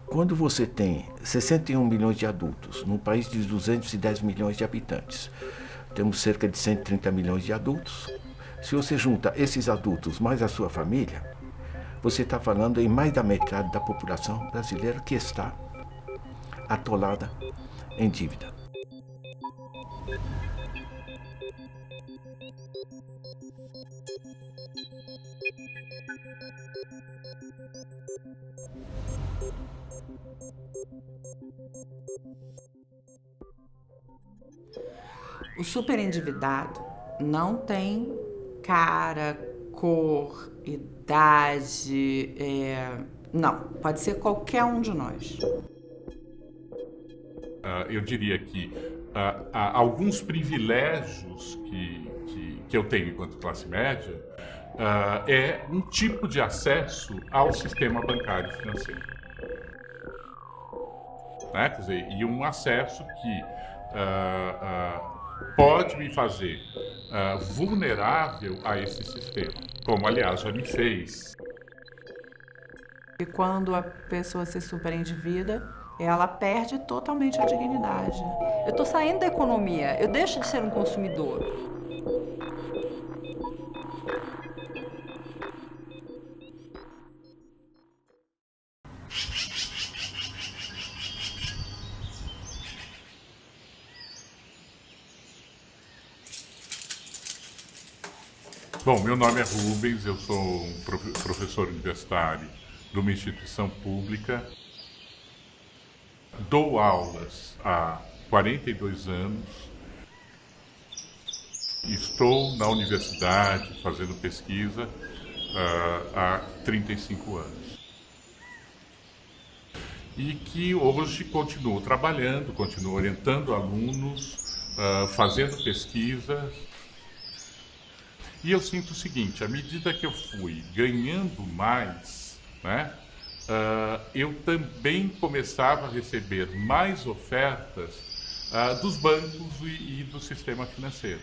Quando você tem 61 milhões de adultos, num país de 210 milhões de habitantes, temos cerca de 130 milhões de adultos. Se você junta esses adultos mais a sua família, você está falando em mais da metade da população brasileira que está atolada em dívida. O superendividado não tem cara, cor, idade, não, pode ser qualquer um de nós. Eu diria que há alguns privilégios que eu tenho enquanto classe média é um tipo de acesso ao sistema bancário financeiro. Né? Quer dizer, e um acesso que pode me fazer vulnerável a esse sistema, como aliás já me fez. E quando a pessoa se superendivida, ela perde totalmente a dignidade. Eu estou saindo da economia, eu deixo de ser um consumidor. Bom, meu nome é Rubens, eu sou um professor universitário de uma instituição pública. Dou aulas há 42 anos. Estou na universidade fazendo pesquisa há 35 anos. E que hoje continuo trabalhando, continuo orientando alunos, fazendo pesquisa. E eu sinto o seguinte, à medida que eu fui ganhando mais, né, eu também começava a receber mais ofertas dos bancos e do sistema financeiro.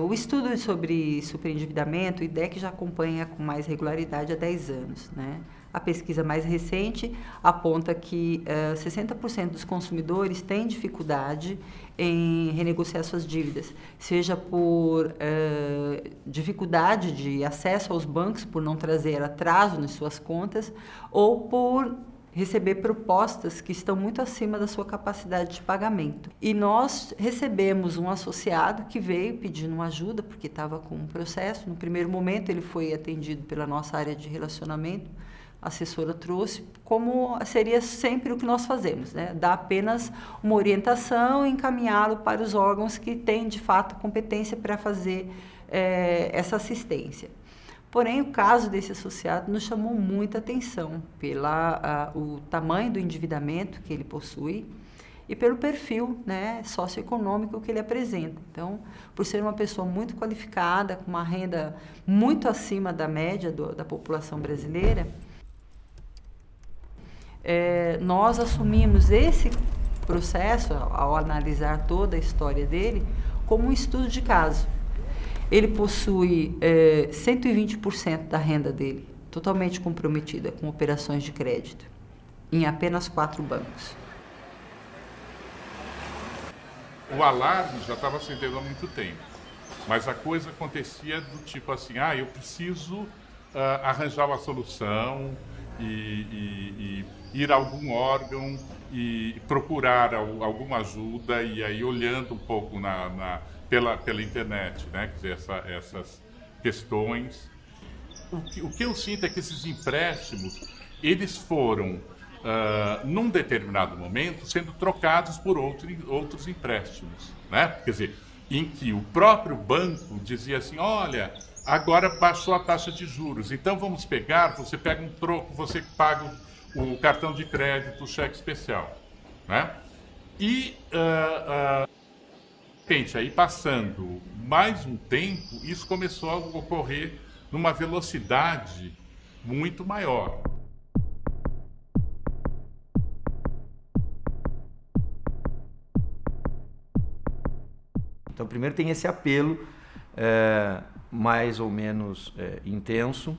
O estudo sobre superendividamento, o IDEC já acompanha com mais regularidade há 10 anos, né? A pesquisa mais recente aponta que 60% dos consumidores têm dificuldade em renegociar suas dívidas, seja por dificuldade de acesso aos bancos, por não trazer atraso nas suas contas, ou por receber propostas que estão muito acima da sua capacidade de pagamento. E nós recebemos um associado que veio pedindo uma ajuda, porque estava com um processo. No primeiro momento ele foi atendido pela nossa área de relacionamento, a assessora trouxe, como seria sempre o que nós fazemos, né? Dar apenas uma orientação e encaminhá-lo para os órgãos que têm, de fato, competência para fazer essa assistência. Porém, o caso desse associado nos chamou muita atenção pelo tamanho do endividamento que ele possui e pelo perfil, né, socioeconômico que ele apresenta. Então, por ser uma pessoa muito qualificada, com uma renda muito acima da média da população brasileira, nós assumimos esse processo, ao analisar toda a história dele, como um estudo de caso. Ele possui 120% da renda dele totalmente comprometida com operações de crédito, em apenas 4 bancos. O alarme já estava acendendo há muito tempo, mas a coisa acontecia do tipo assim, eu preciso arranjar uma solução e ir a algum órgão e procurar alguma ajuda, e aí olhando um pouco pela internet, né? Quer dizer, essas questões. O que eu sinto é que esses empréstimos, eles foram, num determinado momento, sendo trocados por outros empréstimos, né? Quer dizer, em que o próprio banco dizia assim, olha, agora baixou a taxa de juros, então vamos pegar, você pega um troco, você paga o cartão de crédito, o cheque especial, né? E, de repente, aí passando mais um tempo, isso começou a ocorrer numa velocidade muito maior. Então, primeiro tem esse apelo mais ou menos intenso,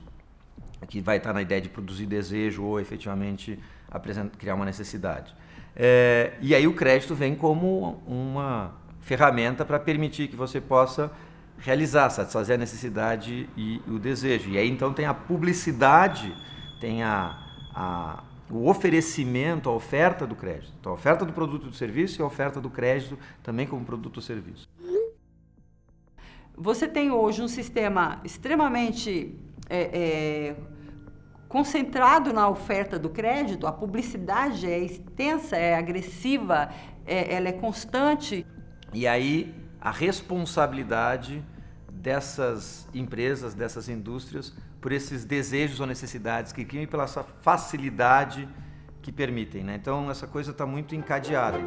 que vai estar na ideia de produzir desejo ou efetivamente criar uma necessidade. E aí o crédito vem como uma ferramenta para permitir que você possa realizar, satisfazer a necessidade e o desejo. E aí então tem a publicidade, tem o oferecimento, a oferta do crédito. Então a oferta do produto ou do serviço e a oferta do crédito também como produto ou serviço. Você tem hoje um sistema extremamente concentrado na oferta do crédito, a publicidade é extensa, é agressiva, ela é constante. E aí a responsabilidade dessas empresas, dessas indústrias, por esses desejos ou necessidades que criam e pela essa facilidade que permitem, né? Então essa coisa está muito encadeada.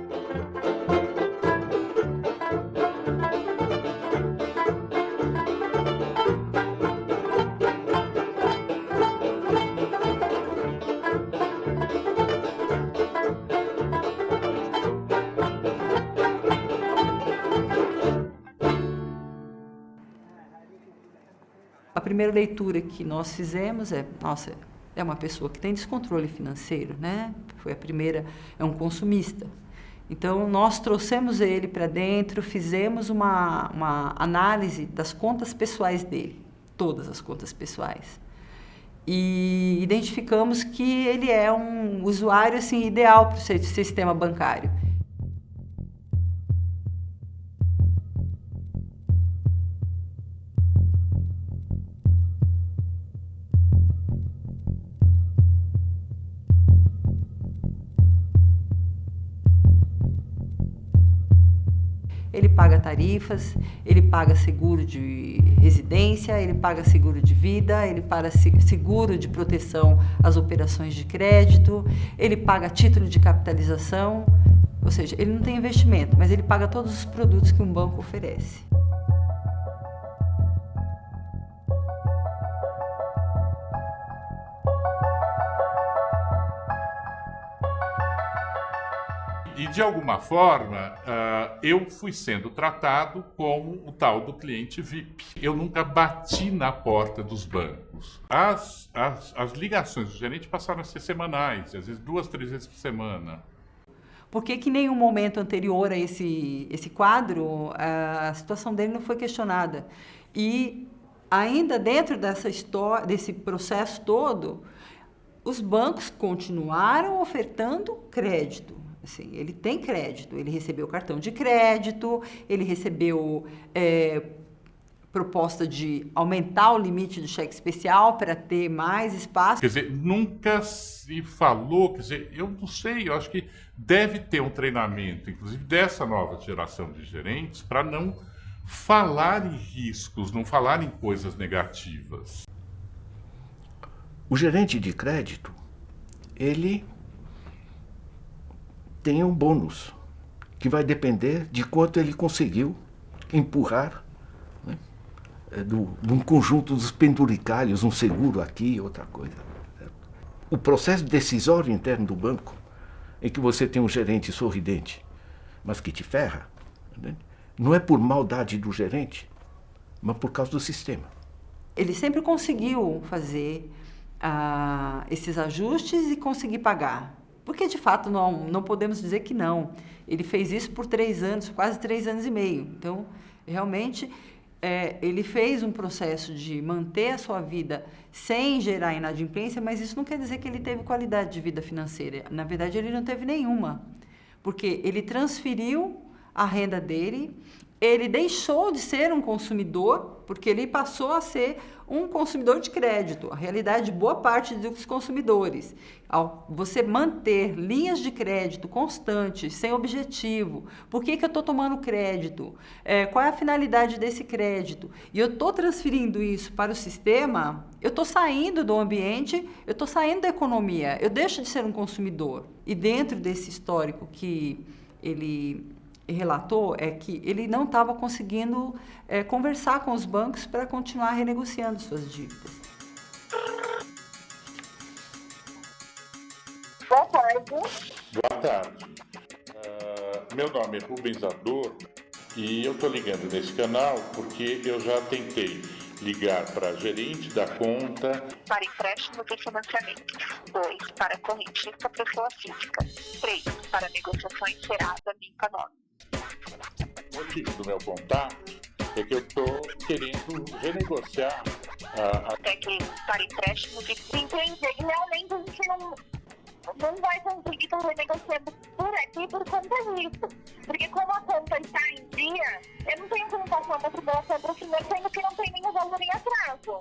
A primeira leitura que nós fizemos é uma pessoa que tem descontrole financeiro, né? Foi a primeira, é um consumista. Então, nós trouxemos ele para dentro, fizemos uma análise das contas pessoais dele, todas as contas pessoais. E identificamos que ele é um usuário assim, ideal para o sistema bancário. Ele paga tarifas, ele paga seguro de residência, ele paga seguro de vida, ele paga seguro de proteção às operações de crédito, ele paga título de capitalização, ou seja, ele não tem investimento, mas ele paga todos os produtos que um banco oferece. E, de alguma forma, eu fui sendo tratado como o tal do cliente VIP. Eu nunca bati na porta dos bancos. As ligações do gerente passaram a ser semanais, às vezes 2, 3 vezes por semana. Por que em nenhum momento anterior a esse quadro, a situação dele não foi questionada? E ainda dentro dessa história, desse processo todo, os bancos continuaram ofertando crédito. Assim, ele tem crédito, ele recebeu cartão de crédito, ele recebeu proposta de aumentar o limite do cheque especial para ter mais espaço. Quer dizer, nunca se falou, quer dizer, eu não sei, eu acho que deve ter um treinamento, inclusive dessa nova geração de gerentes, para não falar em riscos, não falar em coisas negativas. O gerente de crédito, ele tem um bônus, que vai depender de quanto ele conseguiu empurrar, né, de um conjunto dos penduricalhos, um seguro aqui, outra coisa. Certo? O processo decisório interno do banco, em que você tem um gerente sorridente, mas que te ferra, né, não é por maldade do gerente, mas por causa do sistema. Ele sempre conseguiu fazer esses ajustes e conseguir pagar. Porque, de fato, não podemos dizer que não. Ele fez isso por 3 anos, quase 3 anos e meio. Então, realmente, ele fez um processo de manter a sua vida sem gerar inadimplência, mas isso não quer dizer que ele teve qualidade de vida financeira. Na verdade, ele não teve nenhuma. Porque ele transferiu a renda dele ele deixou de ser um consumidor, porque ele passou a ser um consumidor de crédito, a realidade de boa parte dos consumidores. Ao você manter linhas de crédito constantes, sem objetivo, por que eu estou tomando crédito? Qual é a finalidade desse crédito? E eu estou transferindo isso para o sistema, eu estou saindo do ambiente, eu estou saindo da economia, eu deixo de ser um consumidor. E dentro desse histórico que ele relatou, é que ele não estava conseguindo conversar com os bancos para continuar renegociando suas dívidas. Boa tarde. Boa tarde. Meu nome é Rubens Ador e eu estou ligando nesse canal porque eu já tentei ligar para a gerente da conta. Para empréstimo de financiamento. 2. Para correntista pessoa física. 3. Para negociações Serasa Minca 9. O motivo do meu contato é que eu estou querendo renegociar Até que para empréstimo de... Entende? Realmente a gente não vai conseguir estar renegociando por aqui por conta disso. Porque como a conta está em dia, eu não tenho como passar uma tribulação para o senhor, sendo que não tem nenhum valor em atraso.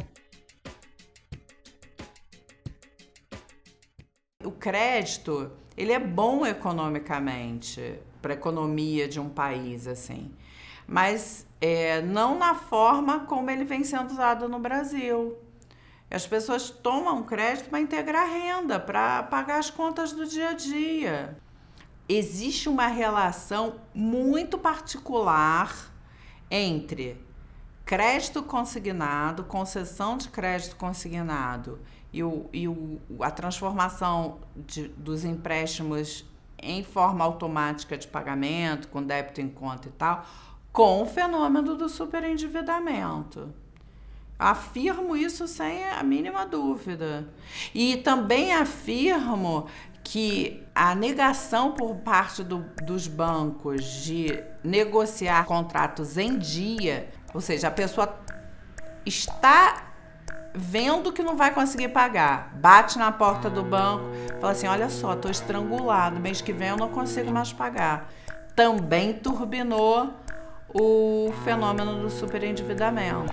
O crédito, ele é bom economicamente, para a economia de um país, assim. Mas não na forma como ele vem sendo usado no Brasil. As pessoas tomam crédito para integrar renda, para pagar as contas do dia a dia. Existe uma relação muito particular entre crédito consignado, concessão de crédito consignado e a transformação dos empréstimos em forma automática de pagamento, com débito em conta e tal, com o fenômeno do superendividamento. Afirmo isso sem a mínima dúvida. E também afirmo que a negação por parte dos bancos de negociar contratos em dia, ou seja, a pessoa está vendo que não vai conseguir pagar, bate na porta do banco, fala assim, olha só, estou estrangulado, mês que vem eu não consigo mais pagar. Também turbinou o fenômeno do superendividamento.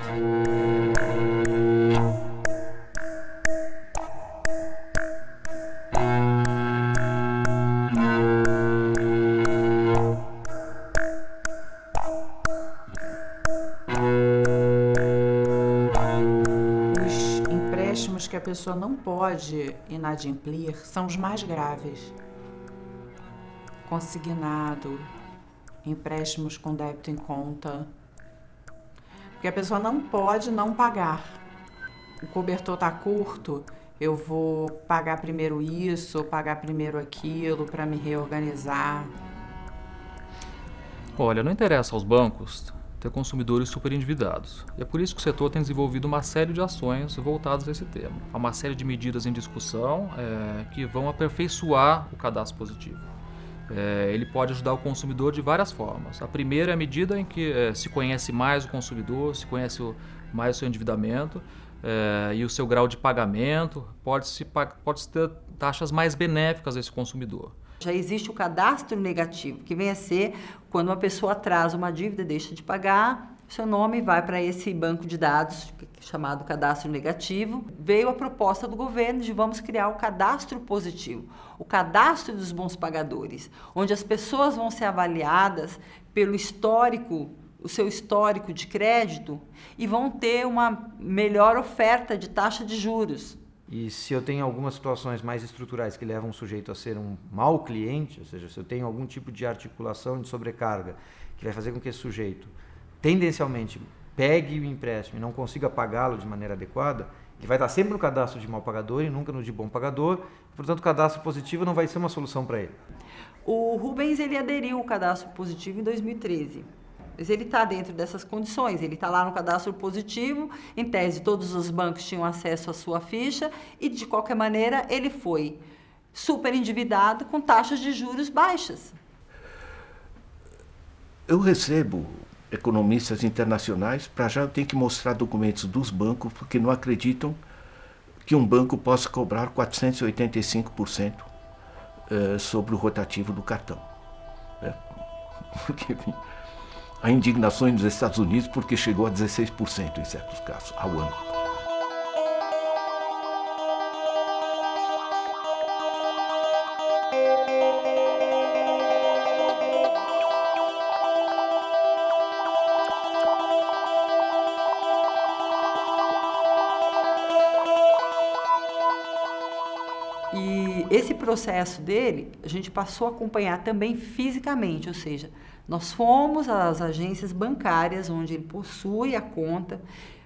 Os empréstimos que a pessoa não pode inadimplir são os mais graves. Consignado, empréstimos com débito em conta, porque a pessoa não pode não pagar. O cobertor está curto, eu vou pagar primeiro isso, pagar primeiro aquilo para me reorganizar. Olha, não interessa aos bancos ter consumidores superendividados. E é por isso que o setor tem desenvolvido uma série de ações voltadas a esse tema. Há uma série de medidas em discussão que vão aperfeiçoar o cadastro positivo. Ele pode ajudar o consumidor de várias formas. A primeira é a medida em que se conhece mais o consumidor, se conhece mais o seu endividamento e o seu grau de pagamento, pode-se ter taxas mais benéficas a esse consumidor. Já existe o cadastro negativo, que vem a ser quando uma pessoa atrasa uma dívida, deixa de pagar, seu nome vai para esse banco de dados, chamado cadastro negativo. Veio a proposta do governo de vamos criar o cadastro positivo, o cadastro dos bons pagadores, onde as pessoas vão ser avaliadas pelo histórico, o seu histórico de crédito, e vão ter uma melhor oferta de taxa de juros. E se eu tenho algumas situações mais estruturais que levam o sujeito a ser um mau cliente, ou seja, se eu tenho algum tipo de articulação de sobrecarga que vai fazer com que esse sujeito tendencialmente pegue o empréstimo e não consiga pagá-lo de maneira adequada, ele vai estar sempre no cadastro de mau pagador e nunca no de bom pagador, portanto o cadastro positivo não vai ser uma solução para ele. O Rubens ele aderiu ao cadastro positivo em 2013. Mas ele está dentro dessas condições, ele está lá no cadastro positivo, em tese todos os bancos tinham acesso à sua ficha e de qualquer maneira ele foi super endividado com taxas de juros baixas. Eu recebo economistas internacionais, para já eu tenho que mostrar documentos dos bancos, porque não acreditam que um banco possa cobrar 485% sobre o rotativo do cartão. Porque Há indignações nos Estados Unidos porque chegou a 16% em certos casos ao ano. E esse processo dele, a gente passou a acompanhar também fisicamente, ou seja, nós fomos às agências bancárias onde ele possui a conta,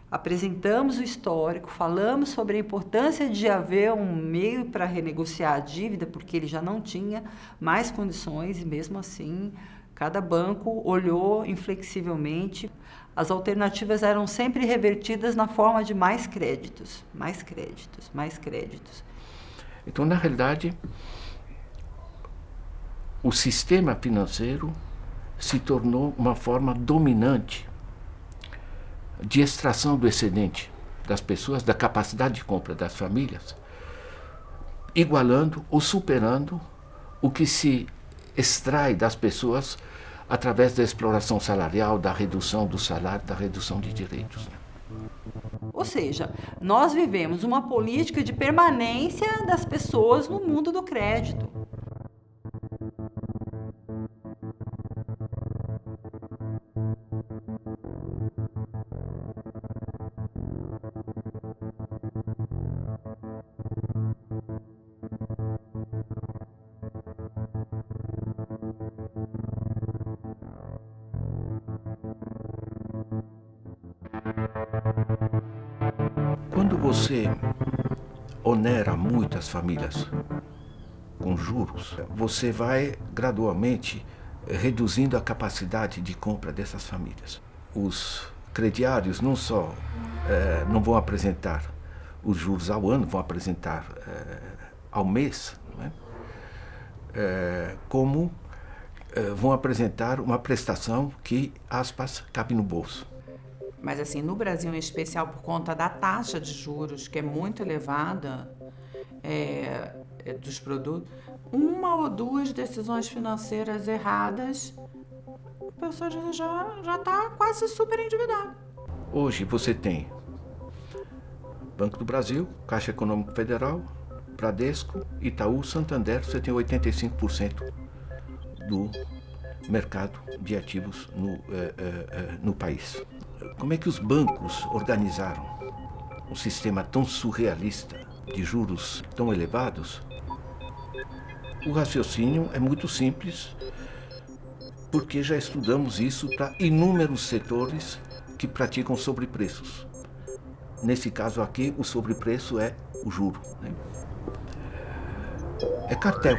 apresentamos o histórico, falamos sobre a importância de haver um meio para renegociar a dívida, porque ele já não tinha mais condições e mesmo assim cada banco olhou inflexivelmente. As alternativas eram sempre revertidas na forma de mais créditos, mais créditos, mais créditos. Então, na realidade, o sistema financeiro se tornou uma forma dominante de extração do excedente das pessoas, da capacidade de compra das famílias, igualando ou superando o que se extrai das pessoas através da exploração salarial, da redução do salário, da redução de direitos. Ou seja, nós vivemos uma política de permanência das pessoas no mundo do crédito. Quando você onera muito as famílias com juros, você vai gradualmente reduzindo a capacidade de compra dessas famílias. Os crediários não só não vão apresentar os juros ao ano, vão apresentar ao mês, não é? Como vão apresentar uma prestação que, aspas, cabe no bolso. Mas assim, no Brasil em especial, por conta da taxa de juros, que é muito elevada dos produtos, uma ou duas decisões financeiras erradas, a pessoa já está quase super endividada. Hoje você tem Banco do Brasil, Caixa Econômica Federal, Bradesco, Itaú, Santander, você tem 85% do mercado de ativos no país. Como é que os bancos organizaram um sistema tão surrealista de juros tão elevados? O raciocínio é muito simples, porque já estudamos isso para inúmeros setores que praticam sobrepreços. Nesse caso aqui, o sobrepreço é o juro, né? É cartel.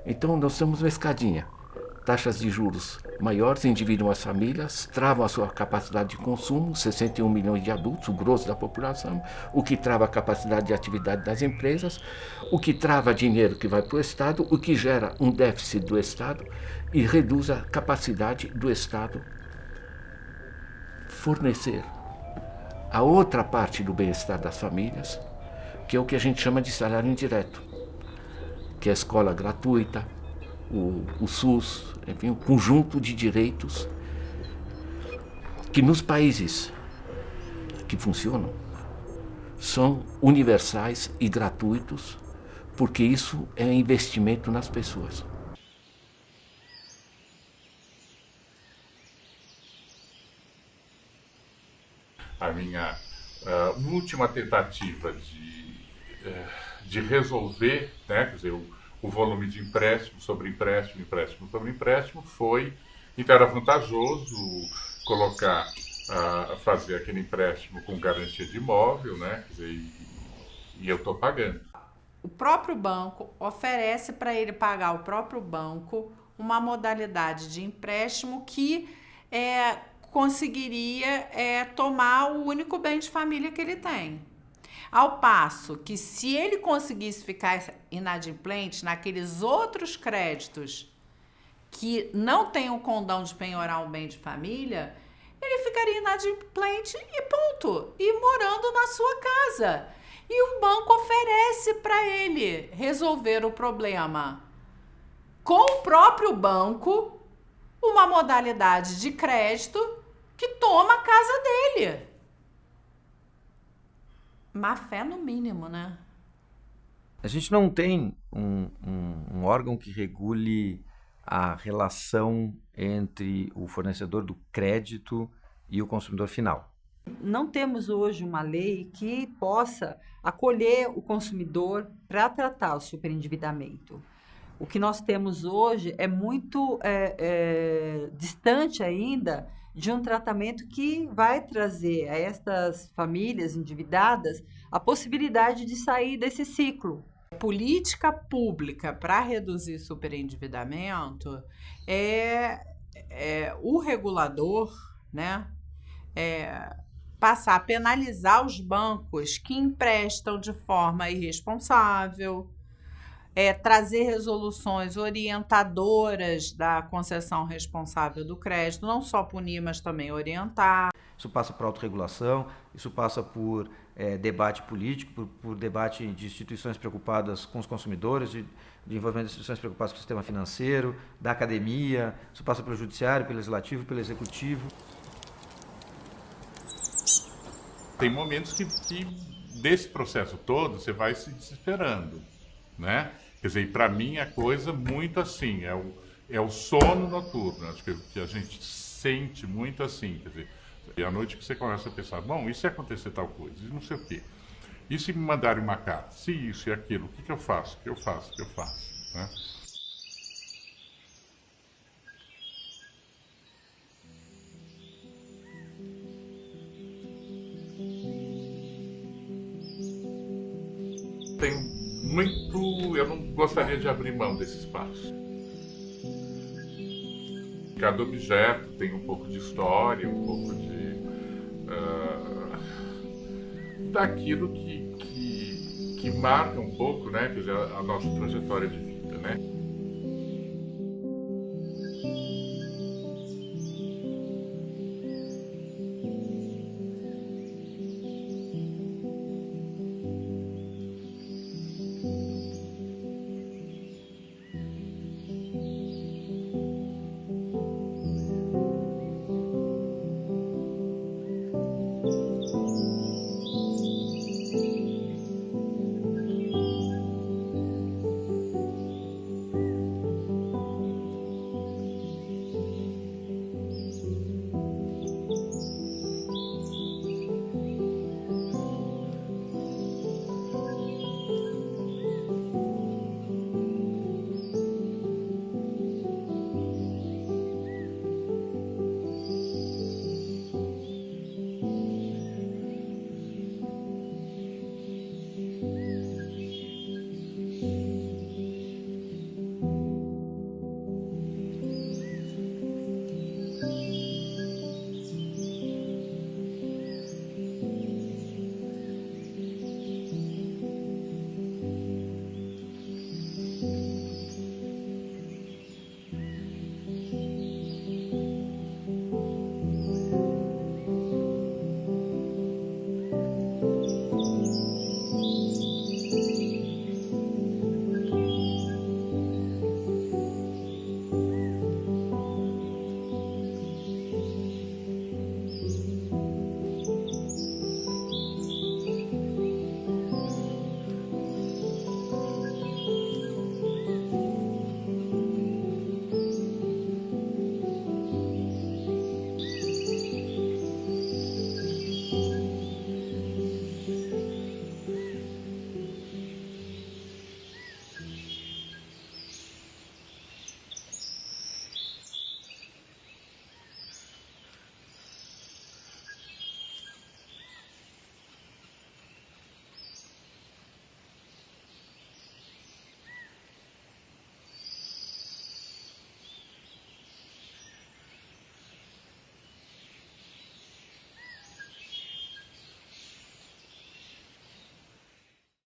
Então, nós temos uma escadinha. Taxas de juros maiores endividam as famílias, travam a sua capacidade de consumo, 61 milhões de adultos, o grosso da população, o que trava a capacidade de atividade das empresas, o que trava dinheiro que vai para o Estado, o que gera um déficit do Estado e reduz a capacidade do Estado fornecer a outra parte do bem-estar das famílias, que é o que a gente chama de salário indireto, que é a escola gratuita, o SUS, enfim, um conjunto de direitos que nos países que funcionam são universais e gratuitos, porque isso é investimento nas pessoas. A minha última tentativa de resolver, né, quer dizer, o volume de empréstimo sobre empréstimo, empréstimo sobre empréstimo foi, então era vantajoso colocar, fazer aquele empréstimo com garantia de imóvel, né, quer dizer, e eu estou pagando. O próprio banco oferece para ele pagar o próprio banco uma modalidade de empréstimo que conseguiria tomar o único bem de família que ele tem. Ao passo que, se ele conseguisse ficar inadimplente naqueles outros créditos que não tem o condão de penhorar um bem de família, ele ficaria inadimplente e ponto. E morando na sua casa. E o banco oferece para ele resolver o problema com o próprio banco, uma modalidade de crédito que toma a casa dele. Má fé no mínimo, né? A gente não tem um órgão que regule a relação entre o fornecedor do crédito e o consumidor final. Não temos hoje uma lei que possa acolher o consumidor para tratar o superendividamento. O que nós temos hoje é muito distante ainda de um tratamento que vai trazer a estas famílias endividadas a possibilidade de sair desse ciclo. Política pública para reduzir superendividamento é o regulador, né, passar a penalizar os bancos que emprestam de forma irresponsável, trazer resoluções orientadoras da concessão responsável do crédito, não só punir, mas também orientar. Isso passa por autorregulação, isso passa por debate político, por debate de instituições preocupadas com os consumidores, de envolvimento de instituições preocupadas com o sistema financeiro, da academia, isso passa pelo judiciário, pelo legislativo, pelo executivo. Tem momentos que desse processo todo você vai se desesperando, né? Quer dizer, para mim é coisa muito assim, é o sono noturno, acho que a gente sente muito assim, quer dizer, e à noite que você começa a pensar, bom, e se acontecer tal coisa, e não sei o quê, e se me mandarem uma carta, se isso e aquilo, o que eu faço, né? Eu não gostaria de abrir mão desse espaço. Cada objeto tem um pouco de história, um pouco de daquilo que marca um pouco, né, quer dizer, a nossa trajetória de vida, né?